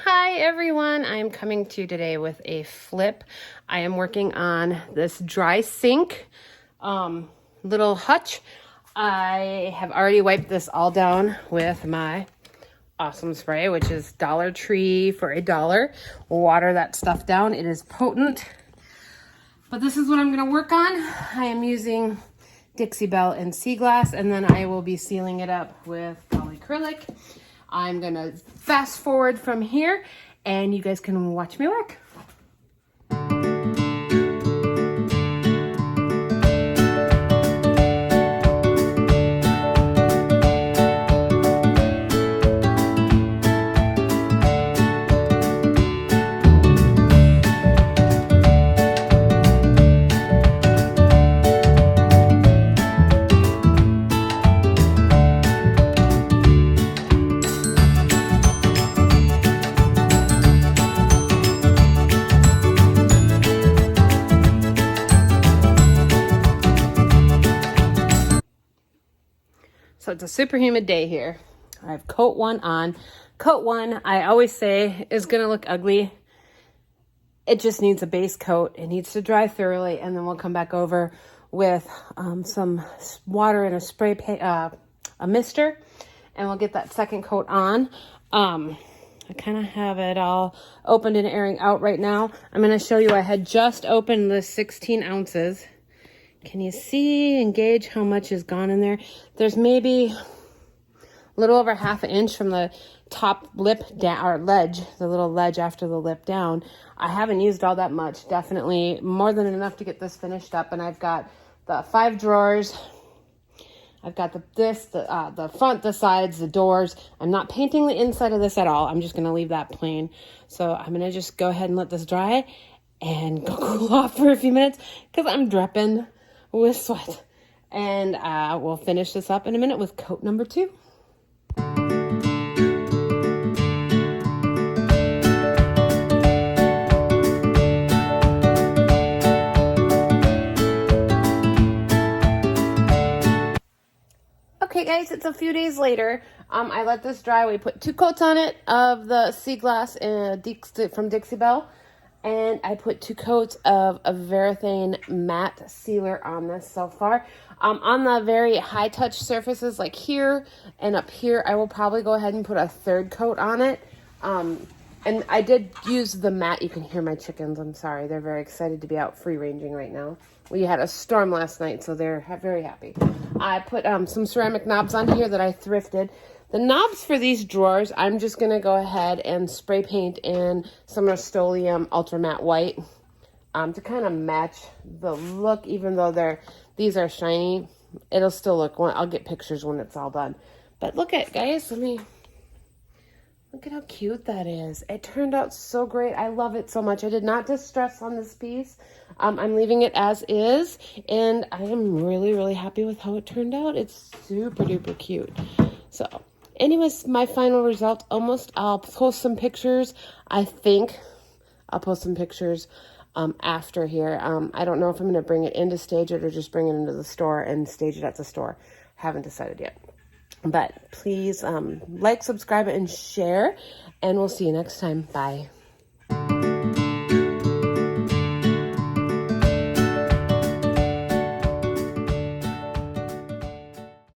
Hi everyone, I am coming to you today with a flip. I am working on this dry sink little hutch. I have already wiped this all down with my awesome spray, which is Dollar Tree for $1. Water that stuff down. It is potent. But this is what I'm going to work on. I am using Dixie Belle and sea glass, and then I will be sealing it up with polyacrylic. I'm going to fast forward from here, and you guys can watch me work. So it's a super humid day here. I have coat one on. Coat one, I always say, is going to look ugly. It just needs a base coat. It needs to dry thoroughly, and then we'll come back over with some water and a spray a mister, and we'll get that second coat on. I kind of have it all opened and airing out right now. I'm going to show you, I had just opened the 16 ounces. Can you see and gauge how much is gone in there? There's maybe a little over ½ an inch from the top lip down, or ledge, the little ledge after the lip down. I haven't used all that much. Definitely more than enough to get this finished up. And I've got the 5 drawers. I've got the front, the sides, the doors. I'm not painting the inside of this at all. I'm just going to leave that plain. So I'm going to just go ahead and let this dry and go cool off for a few minutes because I'm dripping with sweat. And we'll finish this up in a minute with coat number 2. Okay guys, it's a few days later. I let this dry. We put 2 coats on it of the sea glass from Dixie Belle. And I put 2 coats of a Varathane matte sealer on this so far. On the very high touch surfaces like here and up here, I will probably go ahead and put a 3rd coat on it. And I did use the matte. You can hear my chickens. I'm sorry. They're very excited to be out free ranging right now. We had a storm last night, so they're very happy. I put some ceramic knobs on here that I thrifted. The knobs for these drawers, I'm just going to go ahead and spray paint in some Rust-Oleum Ultra Matte White to kind of match the look. Even though these are shiny, it'll still look, I'll get pictures when it's all done. But look at, guys, look at how cute that is. It turned out so great. I love it so much. I did not distress on this piece. I'm leaving it as is, and I am really, really happy with how it turned out. It's super duper cute. So anyways, my final result, I'll post some pictures. I think I'll post some pictures after here. I don't know if I'm going to bring it in to stage it or just bring it into the store and stage it at the store. Haven't decided yet. But please like, subscribe, and share, and we'll see you next time. Bye.